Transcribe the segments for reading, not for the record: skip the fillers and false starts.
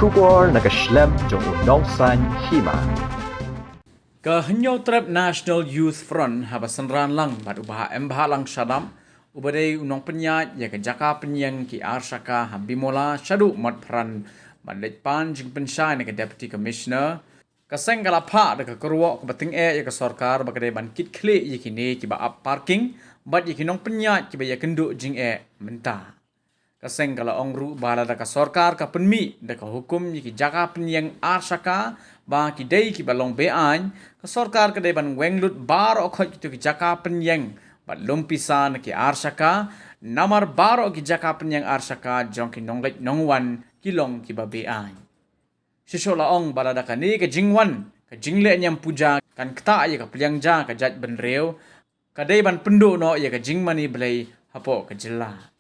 Shubor nakaslem jong unongsan hima. Kehenyo trap National Youth Front habasan ran lang bad ubaha embaha lang syadam ubadai unong penyat ya ke jaka penyang ki arsaka habimola syadu mat pran bandit pan jing pensai ne ke deputy commissioner kaseng kalapa de ke kerwo ke bating ya ke sarkar bakade ban kit kle ye kini ki ba up parking bad ye kinong penyat ki ba ya kenduk jing mentah kaseng kala ongru bala da ka sarkar ka penmi da ka hukum ye ki jaka penyang arsaka ba ki dei ki balong be an ka sarkar ka dei ban wenglut bar okhot ki jaka penyang bat lumpisan ki arsaka namar baro ki jaka penyang arsaka jong ki nonglek nongwan kilong ki babe an sisola ong balada kani ke jingwan ke jingle nyam puja kan kta ye ka penyang ja ka jat benreu ka dei ban pendu no ye ka jingmani blai hapo ke jela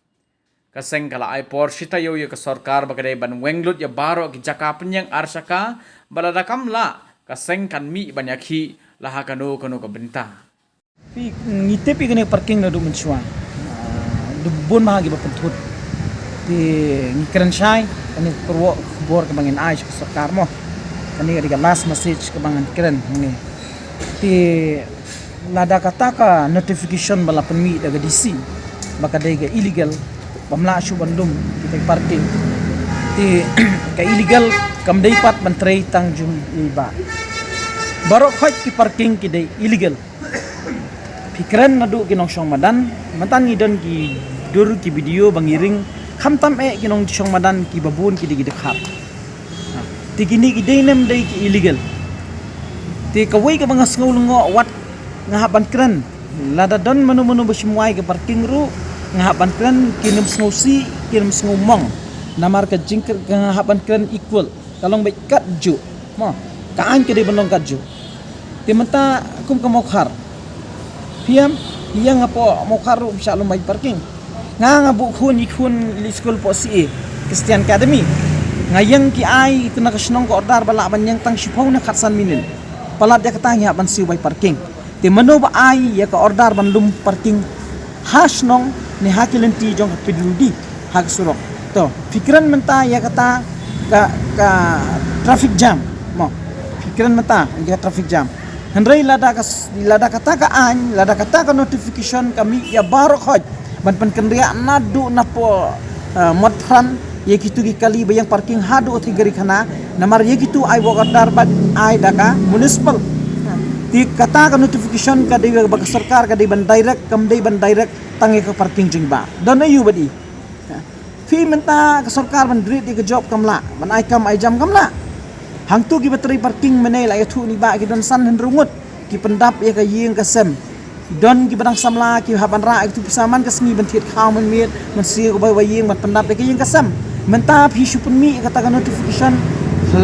kaseng kala ai por sitayo ye ka sarkar bagade ban wenglut ya baro ki jaka penyang arsaka balada kamla kaseng kan mi banyaki laha kanu ka benta Pi ngite pi kene parking na du mensuan. Du bon mahagi ba pentut. Ti ngikran syai kani kurwo bor ke bangin ai ke sarkar mo. Kani ga last message ke bangan kren ngi. Ti lada kataka notification bala penmi daga DC. Baka dai illegal pamla syu bandum kita parking. Ti ka illegal kam dai pat bantrei tang jum iba. Baro khot ki parking ki dai illegal. Pikiran nadu kinong syong madan mantan ngidon ki dur ki video bangiring khamtam kinong syong madan ki babun ki digi dekhap ti kini ki denem dei ki illegal ti kawai ka bangas ngulungo wat ngahaban kran lada don manu besimwai ke parking ru ngahaban kran kinem sngosi kinem ngomong namar ka jingker ngahaban kran equal kalong bai kat ju mo kaan ke de banong kat ju ti menta kum ka mokhar Piam, yang apa mau karu bisa lumai parking. Nga bukhun ikun li school po si Christian Academy. Ngayang ki ai itu nak senong ko order bala ban yang tang sipau na khatsan minin. Palat dia katang ya ban siu by parking. Ti mano ba ai ya ka order ban lum parking has nong ni hakilenti jong pidudi hak surok. To, pikiran menta ya kata ka traffic jam. Mo. Pikiran menta ya traffic jam. Hendrai lada kata notification kami ya baru khoj ban kendria nadu napo modran ye kitu gi kali bayang parking hadu thigari khana namar ye kitu ai bogadar ban ai daka municipal ti kata notification ka dei bag sarkar ka dei ban direct kam dei ban direct tangi ka parking jingba don ayu badi fi menta ka sarkar ban dri di ka job kamla ban ai kam ai jam kamla hang tu ki bateri parking menai la yathu ni ba ki don san hen rungut ki pendap ya ka yeng ka sem don ki badang samla ki haban ra ki pisaman ka sngi ban thiet khaw man miet man si ko bai yeng ban pendap ya ka yeng ka sem menta phi supun mi kata ka notification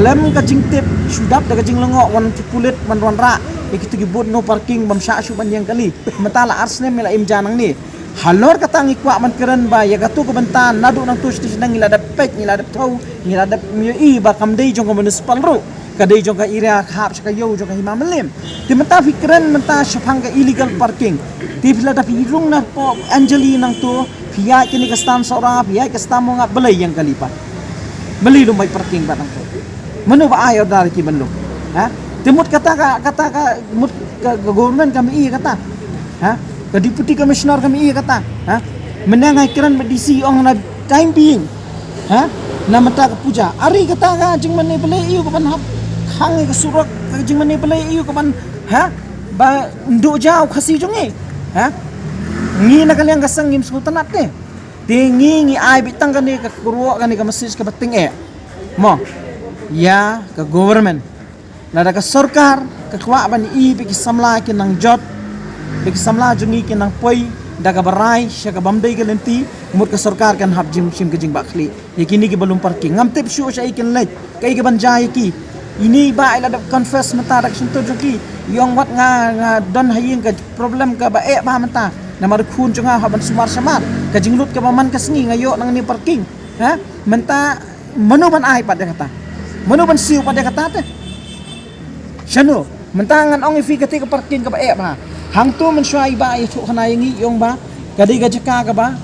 lem ka jingtip sudap daga jinglengo wan pulit man wan ra ya ki tu ki bot no parking bam sha su ban yang kali menta la arsne mela im janang ni halor kata ngikwa man keren ba ya gatu ko bentan nadu nang tu sti nang ngila dapet ngila dap thau ngila dap mi ba kam dei jong ko municipal ru ka dei jong ka area khap sa yo jong ka himamelim ti menta fikren menta syapang ka illegal parking ti fila da pirung na po angeli nang tu pia kini ka stam sora pia ka stam mo nga belai yang kalipat beli lumai parking ba nang tu mano ba ayo dari ki benlo ha timut kata mut ka government kami kata ha ke deputy commissioner kami kata ha menangai kiran DC ong na time being ha na mata ka puja ari kata ka jing mane bele iu ka ban hap khang ka surak ka jing mane bele iu ka ban ha ba ndo jao khasi jonge ha ngi na kaliang kasang ngim sultanat te tingi ngi ai bitang ka ni ka kurwo ka ni ka message ka bating mo ya ka government lada ka sarkar ka kwa ban i bi samla ki nang jot bagi samla jungi kinang poi daga barai syaka bamdai galenti mut ka sarkar kan hab jim sim kejing bakli yakini ki balum parking ngam tip syu syai kin let kai ke banjai ki ini ba ila da confess mata dak sunto joki yong wat nga don haying ka problem ka ba ba mata namar khun junga haban sumar samar ka jinglut ka paman ka sngi ngayo nang ni parking ha menta mano ban ai pada kata mano ban siu pada kata te syano menta ngan ong ifi ka parking ka ba ba hang tu mensyai ba itu kana yangi yong ba kadi gajaka ka ba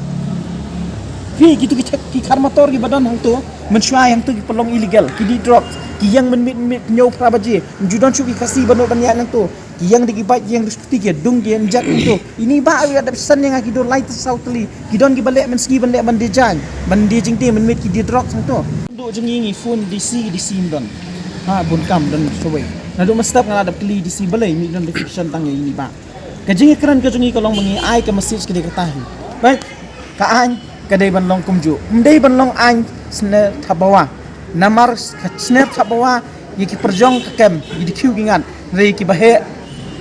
Fi gitu ki karmator ki badan hang tu mencuai hang tu ki pelong illegal ki di drug ki yang men nyau prabaji judan chu ki kasi bano banyak hang tu ki yang di kibat yang seperti ki dung ki jak tu ini ba ada pesan yang ki do light sautli ki don ki balik men ski balik ban dejan ban de jing te men met ki di drug hang tu do jengi ngi phone DC don ha bun kam don sowe na do mestap ngala ada kli DC balai mi don fiction tang ini ba kajingi kran kajingi kolong mengi ai ke message ke de katahi baik ka an kadai banlong kumju mdai banlong an sne thabawa namar sne thabawa yiki perjong kekem yidi kiu gingan rei ki bahe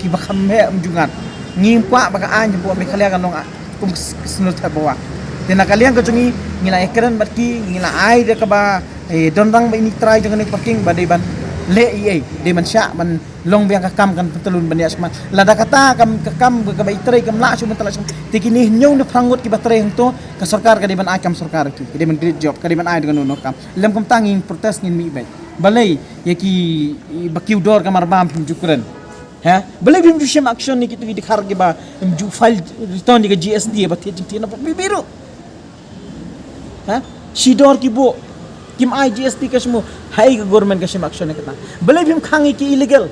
ki bakham he umjungan ngim kwa baka an bo me khalia kan long kum sne thabawa tena kalian kajungi ngila ekran barki ngila ai de ka ba dondang ba ini try jangan parking badai ban le ie de man sya man long biang kakam kan telun bania sama lada kata kam kakam ka bai trai kam la cuma tala tikini nyong ne phangot ki batrai hang to ka sarkar ka de ban akam sarkar ki de man great job ka de ban ai dengan no kam lem kam tangin protes ngin mi bai balai yaki bakiu dor kamar bam jukuran ha balai bim sham action ni kitu di khar ke ba ju file return di GST ba ti ti na biru ha sidor ki bo kim IGST ka semua hai ke government ka sem action kata balai bim khangi ki illegal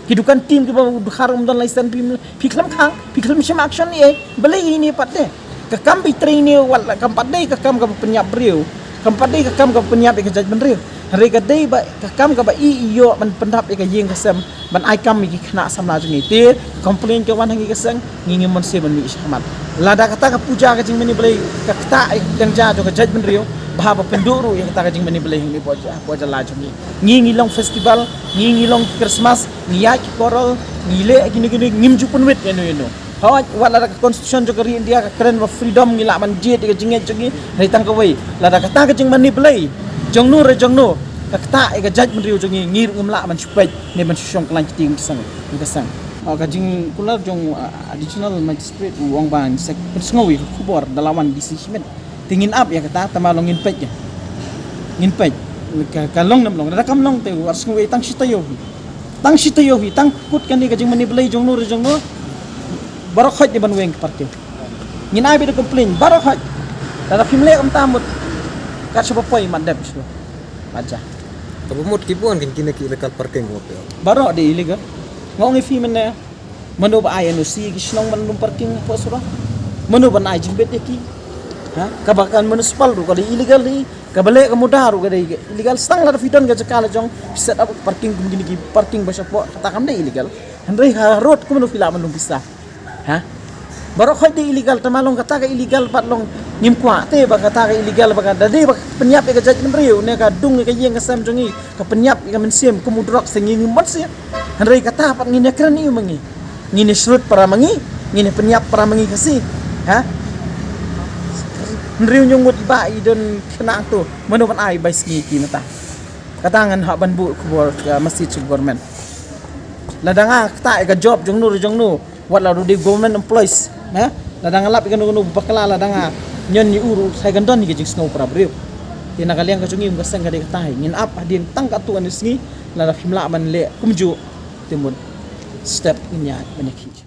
hidukan tim ke bukhar umdan license pim piklam khang piklam sem action ni balai ini patte ka kam bi train ni wala kam patte ka kam ka penyap riu kam patte ka kam ka penyap ka judgment riu hari ka dei ba ka kam ka ba iyo man pendap ka yeng ka sem ban ai kam ki khna samla jungi te complain ke wan hangi ka sang ngingi mon se ban mi ishamat lada kata ka puja ka jing mani balai ka kata dang ja ka judgment riu bahaba penduru yang kita kajing mani boleh ini poja laju ni ngi long festival ngi long Christmas ngiak korol ngile gini ngimju pun wet eno hawa wala ka constitution jo kari India ka keren wa freedom ngila man jet ka jinge jogi hai tang ka wei lada kata kajing mani boleh jongnu ka kata ka judge menriu jogi ngir ngumla man supet ne man syong klan ting sang kajing kular jong additional magistrate uang ban sek persngawi kubor dalawan decision tingin up ya kata tamalong ngin pej kalong namlong da kam long te wars ngwe tang sitayo tang kut kan ni kajing mani belai jongno barok khaj di ban weng parke ngin ai be complain barok khaj da fimle am tamut ka sopo poi mandap slo aja Kabumot kibuan kin kinaki illegal parking mo pero. barok de illegal ngong fi men mano ba ay no si gisnong man parking po sura mano ban ai jimbet ki ha kabakan municipal ru kali illegal ni kabale kemudah ru kali illegal stang la fidon ga jakala jong set up parking gini ki parking basa po kata kam de illegal handai road ko no fila manung bisa ha barok khoy de illegal tamalong kata ka illegal patlong ngim kwa te ba kata ka illegal ba dade ba penyap ga jaj menriu ne ka dung ka yeng ka sam jongi ka penyap ka mensiem ko mudrok sengi ngimot sia handai kata pat ngine kran ni mangi ngine srut para mangi ngine penyap para mangi kasi ha Nriu nyungut ba idon kena tu menupan ai bai ski ki mata katangan hak ban bu kubor masjid government ladanga kata ka job jongnu wat la di government employees ha ladanga lap ikan nu bakala ladanga nyon ni uru sai gandon ni jing snow pra briu tina kalian ka jungi ngasang ka de katai ngin ap adin tang ka tu an sngi la fimla ban le kumju timur step inya banyak